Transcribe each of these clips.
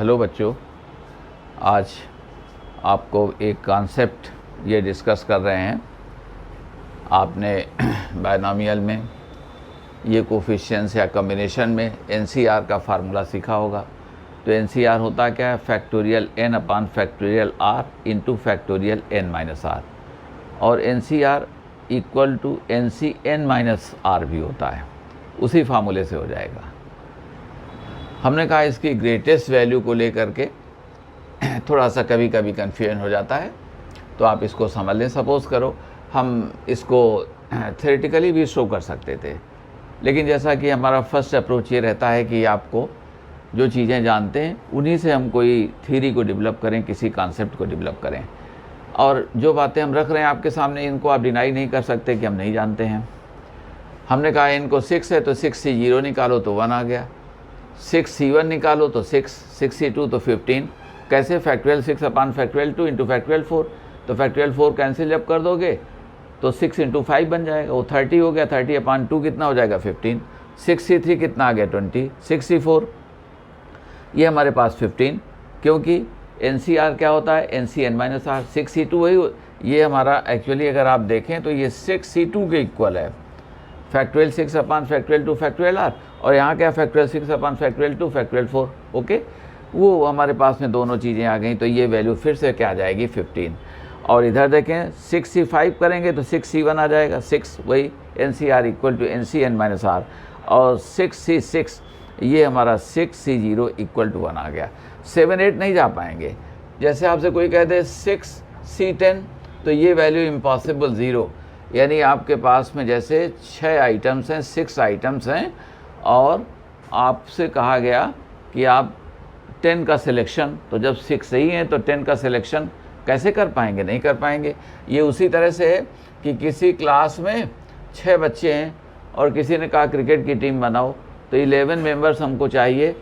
Hello बच्चों, आज आपको एक कॉन्सेप्ट ये डिस्कस कर रहे हैं। आपने बायनॉमियल में ये कोफिशिएंट्स या कॉम्बिनेशन में एनसीआर का फार्मूला सीखा होगा। तो एनसीआर होता क्या है? Factorial n upon factorial r into factorial n minus R, और NCR equal to NC n minus R भी होता है, उसी फार्मूले से हो जाएगा। हमने कहा इसकी ग्रेटेस्ट वैल्यू को लेकर के थोड़ा सा कभी कभी कन्फ्यूजन हो जाता है, तो आप इसको समझ लें। सपोज़ करो हम इसको थ्योरेटिकली भी शो कर सकते थे, लेकिन जैसा कि हमारा फर्स्ट अप्रोच ये रहता है कि आपको जो चीज़ें जानते हैं उन्हीं से हम कोई थ्योरी को डेवलप करें, किसी कॉन्सेप्ट को डेवलप करें। और जो बातें हम रख रहे हैं आपके सामने, इनको आप डिनाई नहीं कर सकते कि हम नहीं जानते हैं। हमने कहा इनको 6 है तो 6 से 0 निकालो तो 1 आ गया, 6c1 निकालो तो 6, 6c2 तो 15। कैसे? Factorial 6 upon factorial 2 into factorial 4। तो फैक्टोरियल 4 कैंसिल जब कर दोगे तो 6 इंटू 5 बन जाएगा, वो 30 हो गया। 30 अपान 2 कितना हो जाएगा? 15। 6c3 कितना आ गया? 20। 6c4 ये हमारे पास 15, क्योंकि एनसीआर क्या होता है? NCN minus are. 6c2 वही, ये हमारा एक्चुअली अगर आप देखें तो ये 6c2 के इक्वल है, factorial 6 upon factorial 2 factorial R, और यहाँ क्या? Factorial 6 upon factorial 2 factorial 4। Okay, वो हमारे पास में दोनों चीज़ें आ गई, तो ये वैल्यू फिर से क्या आ जाएगी? 15। और इधर देखें 6c5 करेंगे तो 6c1 आ जाएगा, 6 वही NCR equal to NCN minus R, और 6c6 ये हमारा 6c0 इक्वल टू 1 आ गया। 7 8 नहीं जा पाएंगे। जैसे आपसे कोई कह दे 6c10 तो ये वैल्यू इम्पॉसिबल 0, यानी आपके पास में जैसे 6 आइटम्स हैं, 6 आइटम्स हैं, और आपसे कहा गया कि आप 10 का सिलेक्शन, तो जब 6 सही हैं तो 10 का सिलेक्शन कैसे कर पाएंगे? नहीं कर पाएंगे। ये उसी तरह से है कि किसी क्लास में 6 बच्चे हैं और किसी ने कहा क्रिकेट की टीम बनाओ, तो 11 मेंबर्स हमको चाहिए,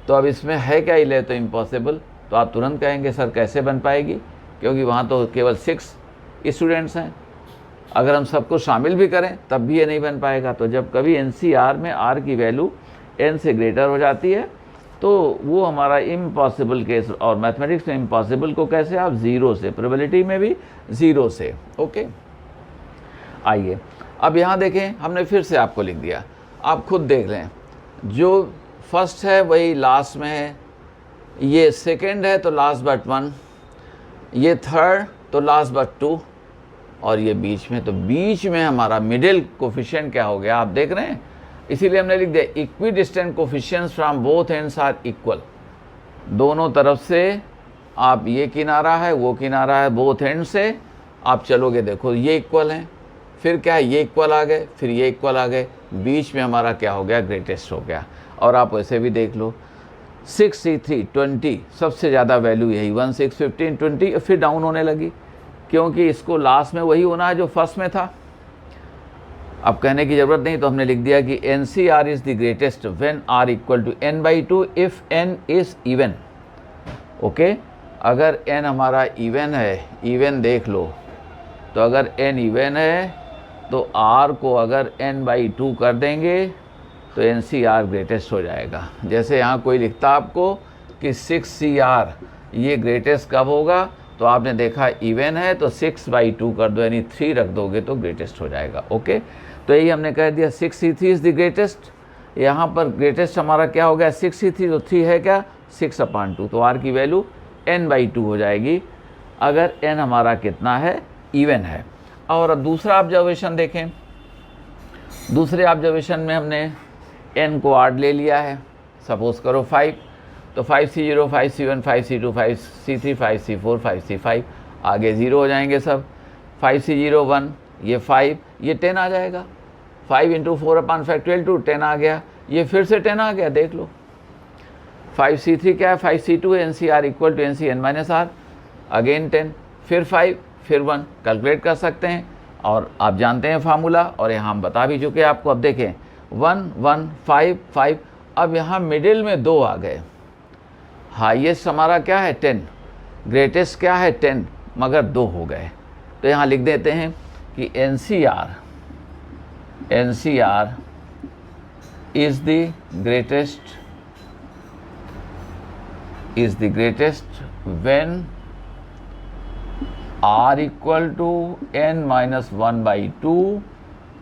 तो अब इसमें है क्या 11? तो इम्पॉसिबल। तो आप तुरंत कहेंगे सर कैसे बन पाएगी, क्योंकि वहाँ तो केवल 6 स्टूडेंट्स हैं। अगर हम सबको शामिल भी करें तब भी ये नहीं बन पाएगा। तो जब कभी एनसीआर में आर की वैल्यू n से ग्रेटर हो जाती है तो वो हमारा इम्पॉसिबल केस, और मैथमेटिक्स में इम्पॉसिबल को कैसे? आप 0 से, प्रोबेबिलिटी में भी 0 से। ओके, आइए अब यहाँ देखें, हमने फिर से आपको लिख दिया, आप खुद देख लें। जो फर्स्ट है वही लास्ट में है, ये सेकेंड है तो लास्ट बट 1, ये थर्ड तो लास्ट बट 2, और ये बीच में, तो बीच में हमारा मिडिल कोफिशिएंट क्या हो गया? आप देख रहे हैं, इसीलिए हमने लिख दिया equidistant coefficients from both ends are equal. दोनों तरफ से आप, ये किनारा है वो किनारा है, बोथ एंड से आप चलोगे, देखो ये इक्वल हैं, फिर क्या है? ये इक्वल आ गए, फिर ये इक्वल आ गए, बीच में हमारा क्या हो गया? ग्रेटेस्ट हो गया। और आप वैसे भी देख लो, 6c3 20, सबसे ज़्यादा वैल्यू यही, 1 6 15 20, फिर डाउन होने लगी, क्योंकि इसको लास्ट में वही होना है जो फर्स्ट में था। अब कहने की ज़रूरत नहीं, तो हमने लिख दिया कि NCR is the greatest when r equal to n/2 if n is even. Okay, अगर n हमारा इवन है, इवन देख लो, तो अगर n इवन है तो r को अगर n/2 कर देंगे तो एनसीआर ग्रेटेस्ट हो जाएगा। जैसे यहाँ कोई लिखता आपको कि 6cr ये ग्रेटेस्ट कब होगा, तो आपने देखा इवन है तो 6/2 कर दो, यानी 3 रख दोगे तो ग्रेटेस्ट हो जाएगा। ओके, तो यही हमने कह दिया 6c3 इज़ द ग्रेटेस्ट। यहाँ पर ग्रेटेस्ट हमारा क्या हो गया? 6c3, तो 3 है क्या? 6 अपान 2, तो r की वैल्यू n/2 हो जाएगी अगर n हमारा कितना है? इवन है। और अब दूसरा ऑब्जर्वेशन देखें, दूसरे ऑब्जर्वेशन में हमने n को आड ले लिया है। सपोज़ करो 5, तो 5c0 5c1 5c2 5c3 5c4 5c5, आगे 0 हो जाएंगे सब। 5c0 1, ये 5, ये 10 आ जाएगा। 5 इंटू 4 अपान फैक्टोरियल 2, 10 आ गया, ये फिर से 10 आ गया, देख लो। 5c3 क्या है? 5c2 है, NCR equal to NCN minus R, again 10, फिर 5, फिर 1, कैलकुलेट कर सकते हैं, और आप जानते हैं फार्मूला, और यहाँ हम बता भी चुके हैं आपको। अब देखें 1 1 5 5, अब यहाँ मिडिल में 2 आ गए। हाईएस्ट हमारा क्या है? 10, ग्रेटेस्ट क्या है? 10, मगर 2 हो गए। तो यहाँ लिख देते हैं कि NCR is the greatest is the greatest when r equal to n minus 1 by 2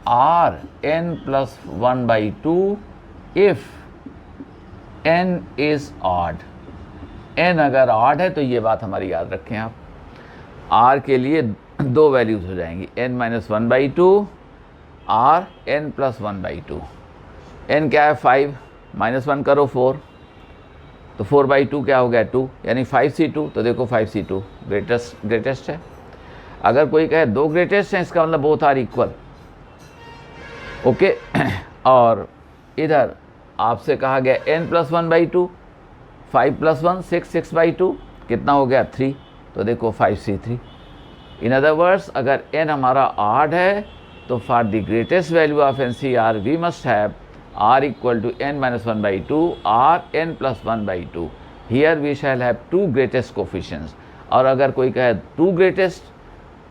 or n plus 1 by 2 if n is odd। n अगर odd है तो ये बात हमारी याद रखें आप, r के लिए दो वैल्यूज हो जाएंगी, n माइनस 1 बाई 2 और n प्लस 1 बाई 2। n क्या है 5, माइनस 1 करो 4, तो 4 बाई 2 क्या हो गया 2, यानी 5c2। तो देखो 5c2 ग्रेटेस्ट है। अगर कोई कहे दो ग्रेटेस्ट हैं, इसका मतलब बोथ आर इक्वल, ओके। और इधर आपसे कहा गया n plus 1 by 2, 5 plus 1 6, 6 by 2 कितना हो गया 3, तो देखो 5c3। इन अदर वर्ड्स अगर n हमारा ऑड है तो for the greatest value of NCR we must have r equal to n minus 1 by 2 और n plus 1 by 2। Here we shall have two greatest coefficients. और अगर कोई कहे to greatest,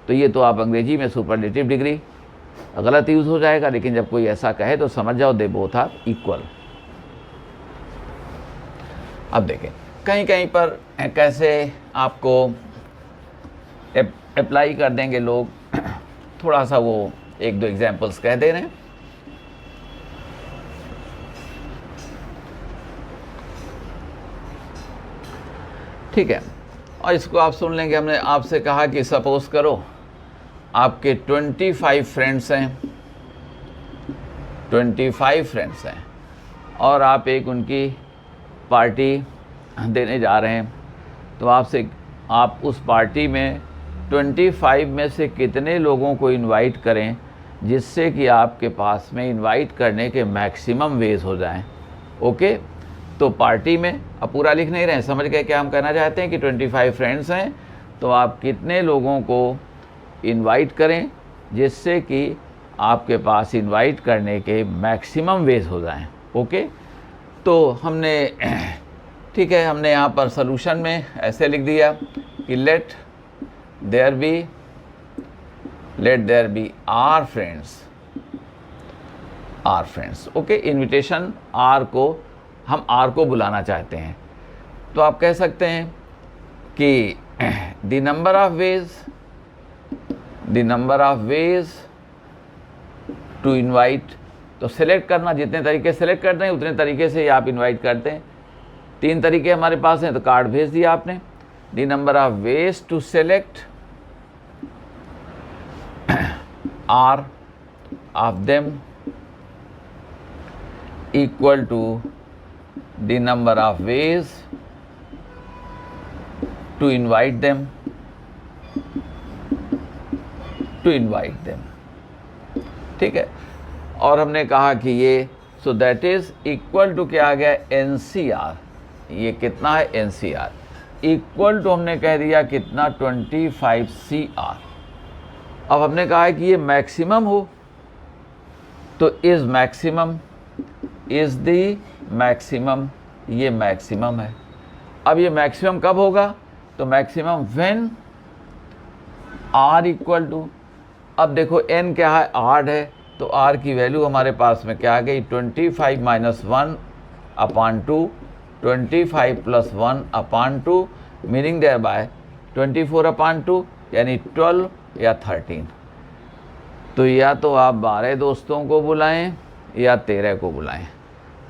तो ये तो आप अंग्रेजी में सुपरलेटिव डिग्री गलत यूज़ हो जाएगा, लेकिन जब कोई ऐसा कहे तो समझ जाओ दे बोथ आर इक्वल। अब देखें कहीं कहीं पर कैसे आपको अप्लाई कर देंगे लोग, थोड़ा सा वो एक दो एग्जांपल्स कह दे रहे हैं। ठीक है, और इसको आप सुन लेंगे। हमने आपसे कहा कि सपोज करो आपके 25 फ्रेंड्स हैं, 25 फ्रेंड्स हैं और आप एक उनकी पार्टी देने जा रहे हैं। तो आप उस पार्टी में 25 में से कितने लोगों को इनवाइट करें जिससे कि आपके पास में इनवाइट करने के मैक्सिमम वेज हो जाएं। ओके, तो पार्टी में अब पूरा लिख नहीं रहे हैं, समझ गए क्या हम कहना चाहते हैं कि 25 फ्रेंड्स हैं तो आप कितने लोगों को इनवाइट करें जिससे कि आपके पास इनवाइट करने के मैक्सिमम वेज हो जाएं। ओके, तो हमने ठीक है, हमने यहाँ पर सॉल्यूशन में ऐसे लिख दिया कि let there be R friends. Okay, invitation R को हम आर को बुलाना चाहते हैं, तो आप कह सकते हैं कि the number of ways to invite. तो सेलेक्ट करना, जितने तरीके सेलेक्ट करते हैं उतने तरीके से आप इनवाइट करते हैं। 3 तरीके हमारे पास हैं, तो कार्ड भेज दिया आपने। The number of ways to select R of them equal to the number of ways to invite them ठीक है। और हमने कहा कि ये so that is equal to क्या आ गया NCR। ये कितना है NCR इक्वल टू हमने कह दिया कितना 25CR। अब हमने कहा है कि ये मैक्सिमम हो, तो इज द मैक्सिमम, ये मैक्सिमम है। अब ये मैक्सिमम कब होगा, तो maximum when R equal to, अब देखो n क्या है ऑड है, तो R की वैल्यू हमारे पास में क्या आ गई 25 minus 1 upon 2, 25 plus 1 upon 2, meaning thereby 24 upon 2 यानी 12 या 13। तो या तो आप 12 दोस्तों को बुलाएं या 13 को बुलाएं,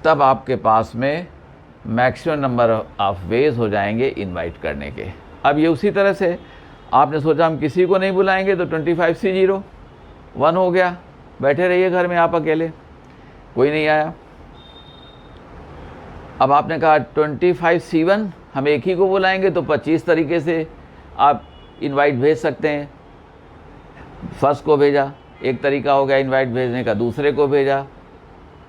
तब आपके पास में मैक्सिमम नंबर ऑफ वेज हो जाएंगे इनवाइट करने के। अब ये उसी तरह से आपने सोचा हम किसी को नहीं बुलाएंगे, तो 25C0 1 हो गया, बैठे रहिए घर में आप अकेले, कोई नहीं आया। अब आपने कहा 25C1 हम एक ही को बुलाएंगे, तो 25 तरीके से आप इनवाइट भेज सकते हैं। फर्स्ट को भेजा, एक तरीका हो गया इनवाइट भेजने का, दूसरे को भेजा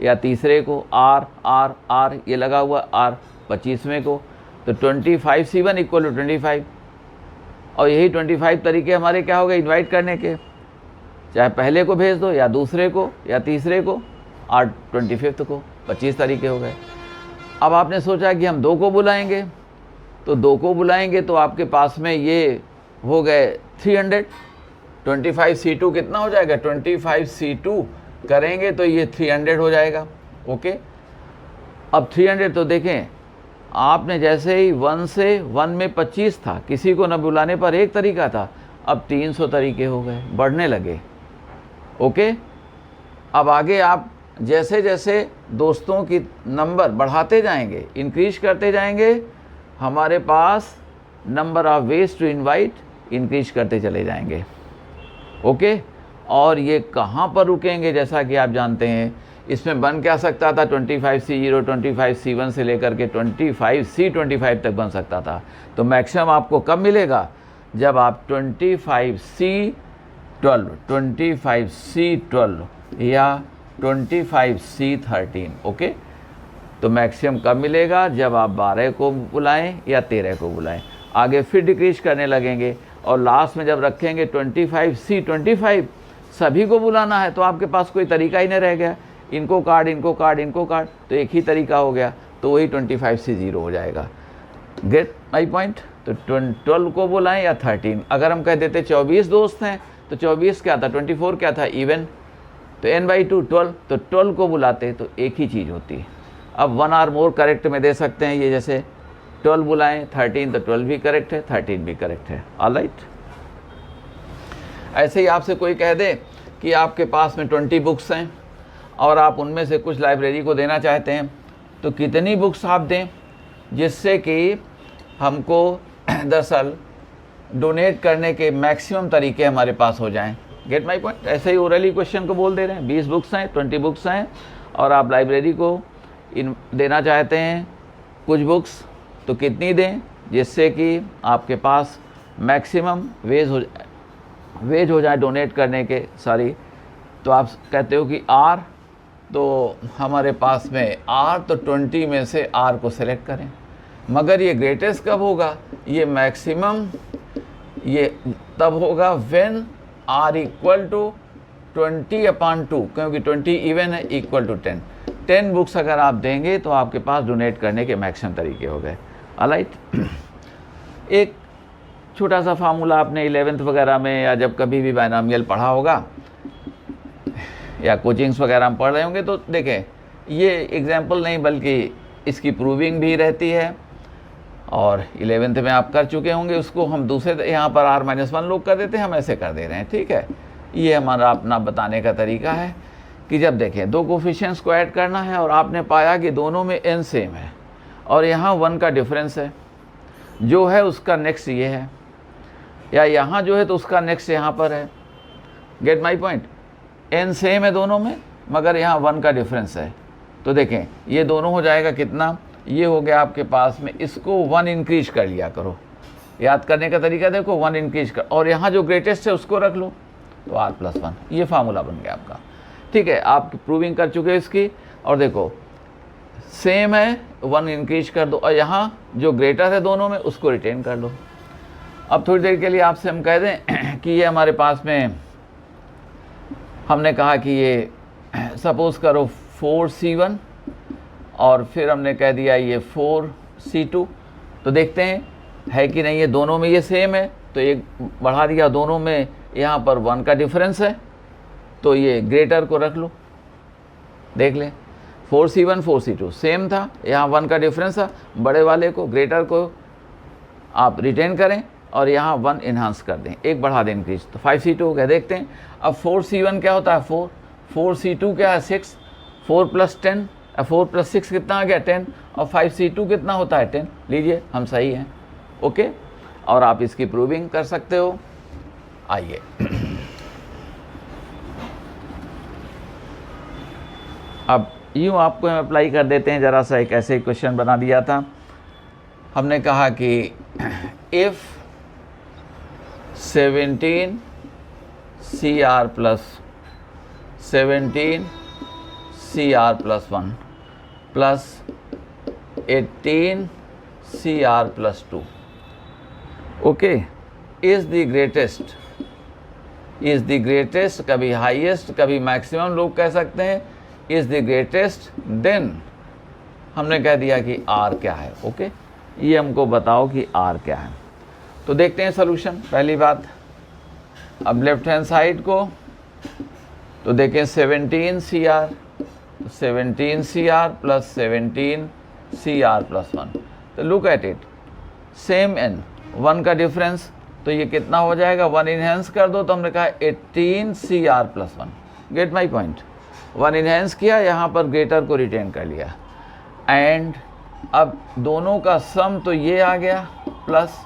या तीसरे को, आर ये लगा हुआ आर 25वें को, तो 25C1 इक्वल टू 25। और यही 25 तरीके हमारे क्या हो गए इनवाइट करने के, चाहे पहले को भेज दो या दूसरे को या तीसरे को और 25th को, 25 तरीके हो गए। अब आपने सोचा कि हम 2 को बुलाएंगे, तो 2 को बुलाएंगे तो आपके पास में ये हो गए 300। 25C2 कितना हो जाएगा, 25C2 करेंगे तो ये 300 हो जाएगा। ओके, अब 300 तो देखें आपने जैसे ही 1 से 1 में 25 था, किसी को न बुलाने पर एक तरीका था, अब 300 तरीके हो गए, बढ़ने लगे। ओके, अब आगे आप जैसे जैसे दोस्तों की नंबर बढ़ाते जाएंगे, इंक्रीज करते जाएंगे, हमारे पास number of ways to invite increase करते चले जाएंगे। ओके, और ये कहाँ पर रुकेंगे, जैसा कि आप जानते हैं इसमें बन क्या सकता था, 25C0 25C1 से लेकर के 25C25 तक बन सकता था। तो मैक्सिमम आपको कब मिलेगा, जब आप 25C12 25C12 या 25C13। ओके, तो मैक्सिमम कब मिलेगा, जब आप 12 को बुलाएं या 13 को बुलाएं। आगे फिर डिक्रीज करने लगेंगे और लास्ट में जब रखेंगे 25C25, सभी को बुलाना है तो आपके पास कोई तरीका ही नहीं रह गया, इनको काट इनको काट इनको काट, तो एक ही तरीका हो गया, तो वही 25C0 हो जाएगा। Get my point. तो 12 को बुलाएं या 13। अगर हम कह देते 24 दोस्त हैं तो 24 क्या था, 24 क्या था, इवन, तो n/2 12, तो 12 को बुलाते तो एक ही चीज़ होती है। अब 1 और मोर करेक्ट में दे सकते हैं, ये जैसे 12 बुलाएं 13, तो 12 भी करेक्ट है, 13 भी करेक्ट है। ऑलराइट, ऐसे ही आपसे कोई कह दे कि आपके पास में 20 बुक्स हैं और आप उनमें से कुछ लाइब्रेरी को देना चाहते हैं, तो कितनी बुक्स आप दें जिससे कि हमको दरअसल डोनेट करने के मैक्सिमम तरीके हमारे पास हो जाएं। Get my point. ऐसे ही ओरली क्वेश्चन को बोल दे रहे हैं, 20 बुक्स हैं, 20 बुक्स हैं और आप लाइब्रेरी को देना चाहते हैं कुछ बुक्स, तो कितनी दें जिससे कि आपके पास मैक्सिमम वेज हो जाए डोनेट करने के सारी। तो आप कहते हो कि R, तो हमारे पास में R, तो 20 में से R को सेलेक्ट करें। मगर ये ग्रेटेस्ट कब होगा, ये मैक्सिमम ये तब होगा व्हेन R इक्वल टू 20/2, क्योंकि 20 इवन है, इक्वल टू 10। 10 बुक्स अगर आप देंगे तो आपके पास डोनेट करने के मैक्सिमम तरीके हो गए। ऑलराइट, एक छोटा सा फार्मूला आपने 11th वगैरह में या जब कभी भी बायनॉमियल पढ़ा होगा या कोचिंग्स वगैरह में पढ़ रहे होंगे, तो देखें ये एग्जाम्पल नहीं बल्कि इसकी प्रूविंग भी रहती है, और 11th में आप कर चुके होंगे उसको। हम दूसरे यहाँ पर R-1 लोग कर देते हैं, हम ऐसे कर दे रहे हैं। ठीक है, ये हमारा अपना बताने का तरीका है कि जब देखें दो कोफिशिएंट्स को ऐड करना है और आपने पाया कि दोनों में n सेम है और यहाँ 1 का डिफरेंस है, जो है उसका नेक्स्ट ये है, या यहाँ जो है तो उसका नेक्स्ट यहाँ पर है। Get my point. n same है दोनों में मगर यहाँ 1 का डिफरेंस है, तो देखें ये दोनों हो जाएगा कितना, ये हो गया आपके पास में, इसको 1 इंक्रीज कर लिया करो। याद करने का तरीका देखो, 1 इंक्रीज कर, और यहाँ जो ग्रेटेस्ट है उसको रख लो, तो R+1, ये फार्मूला बन गया आपका। ठीक है, आप प्रूविंग कर चुके हैं इसकी, और देखो सेम है, 1 इंक्रीज कर दो, और यहाँ जो ग्रेटर है दोनों में उसको रिटेन कर लो। अब थोड़ी देर के लिए आपसे हम कह दें कि ये हमारे पास में, हमने कहा कि ये सपोज़ करो 4C1 और फिर हमने कह दिया ये 4C2, तो देखते हैं है कि नहीं, ये दोनों में ये सेम है, तो एक बढ़ा दिया, दोनों में यहाँ पर 1 का डिफरेंस है, तो ये ग्रेटर को रख लो। देख लें 4C1 4C2 सेम था, यहाँ 1 का डिफरेंस था, बड़े वाले को ग्रेटर को आप रिटेन करें और यहाँ 1 इन्हांस कर दें, एक बढ़ा दें इंक्रीज, तो 5C2 हो गया। देखते हैं अब 4C1 क्या होता है 4, 4C2 क्या है 6, 4 + 10, 4 + 6 कितना आ गया 10, और 5C2 कितना होता है 10। लीजिए हम सही हैं। ओके, और आप इसकी प्रूविंग कर सकते हो। आइए अब यूँ आपको हम अप्लाई कर देते हैं, ज़रा सा एक ऐसे क्वेश्चन बना दिया था। हमने कहा कि if 17CR + 17CR+1 + 18CR+2 okay is the greatest, कभी हाईएस्ट कभी मैक्सिमम लोग कह सकते हैं, इज़ द ग्रेटेस्ट, देन हमने कह दिया कि R क्या है। ओके, ये हमको बताओ कि R क्या है। तो देखते हैं सोल्यूशन। पहली बात, अब लेफ्ट हैंड साइड को तो देखें 17CR + 17CR + 17CR+1 तो look at it, same n, 1 का डिफरेंस, तो ये कितना हो जाएगा, 1 इन्हेंस कर दो तो हमने कहा 18CR+1, get my point. 1 enhance किया, यहाँ पर ग्रेटर को रिटेन कर लिया, एंड अब दोनों का सम तो ये आ गया प्लस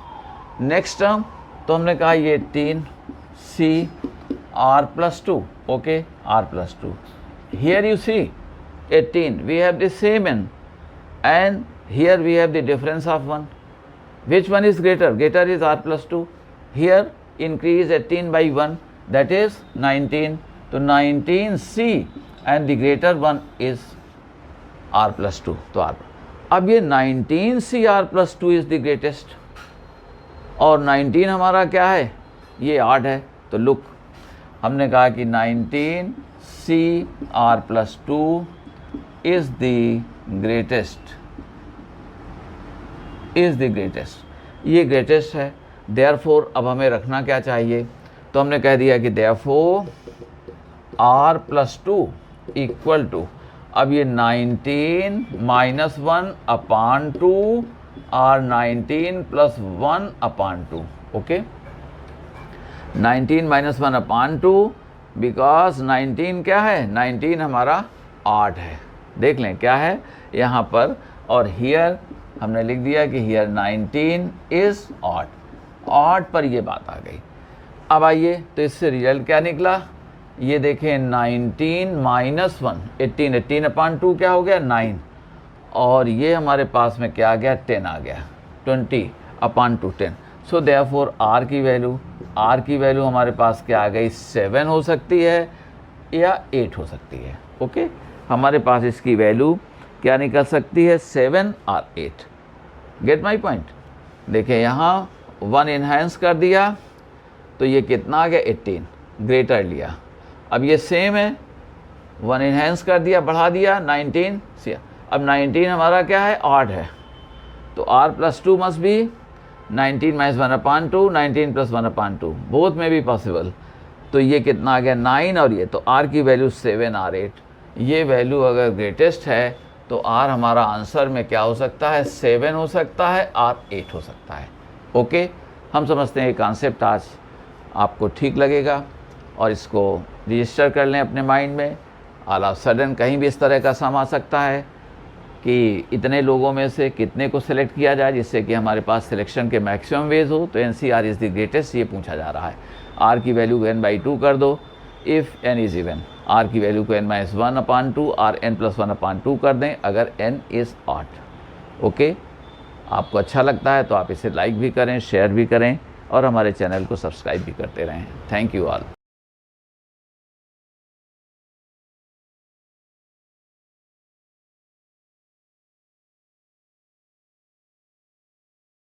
नेक्स्ट टर्म, तो हमने कहा ये 18CR+2, okay, R+2। Here you see 18, we have the same n, and here we have the difference of 1. Which one is greater? Greater is R+2. Here increase 18 by 1, that is 19. तो 19C and the greater one is R+2. तो R, अब ये 19CR+2 is the greatest, और 19 हमारा क्या है, ये 8 है। तो लुक, हमने कहा कि 19CR+2 is the greatest, ये ग्रेटेस्ट है। देयरफॉर अब हमें रखना क्या चाहिए, तो हमने कह दिया कि देयरफॉर R+2 इक्वल टू, अब ये 19 - 1/2 और 19 + 1/2, ओके, 19 - 1/2, बिकॉज 19 क्या है, 19 हमारा 8 है, देख लें क्या है यहाँ पर, और हियर हमने लिख दिया कि हियर 19 इज़ 8 पर ये बात आ गई। अब आइए, तो इससे रिजल्ट क्या निकला, ये देखें 19 - 1, 18, 18/2 क्या हो गया, 9, और ये हमारे पास में क्या आ गया, 10 आ गया, 20/2, 10। सो देयरफॉर R की वैल्यू हमारे पास क्या आ गई, 7 हो सकती है या 8 हो सकती है, ओके। हमारे पास इसकी वैल्यू क्या निकल सकती है, 7 और 8, गेट माई पॉइंट। देखिए यहाँ 1 इन्हेंस कर दिया तो ये कितना आ गया, 18, ग्रेटर लिया। अब ये सेम है, 1 इन्हेंस कर दिया, बढ़ा दिया 19 से, अब 19 हमारा क्या है, 8 है, तो R+2 मस्ट बी 19 - 1/2, 19 + 1/2, बोथ में भी पॉसिबल। तो ये कितना आ गया, 9, और ये, तो R की वैल्यू 7 और 8, ये वैल्यू अगर ग्रेटेस्ट है तो R हमारा आंसर में क्या हो सकता है, 7 हो सकता है और 8 हो सकता है, ओके। हम समझते हैं ये कॉन्सेप्ट आज आपको ठीक लगेगा, और इसको रजिस्टर कर लें अपने माइंड में। ऑल ऑफ सडन कहीं भी इस तरह का सम आ सकता है कि इतने लोगों में से कितने को सिलेक्ट किया जाए जिससे कि हमारे पास सिलेक्शन के मैक्सिमम वेज हो, तो NCR इज़ द ग्रेटेस्ट, ये पूछा जा रहा है। R की वैल्यू n/2 कर दो, if n is even, R की वैल्यू को n - 1/2 और n + 1/2 कर दें अगर n इज़ 8, ओके। आपको अच्छा लगता है तो आप इसे लाइक भी करें, शेयर भी करें, और हमारे चैनल को सब्सक्राइब भी करते रहें। Thank you all.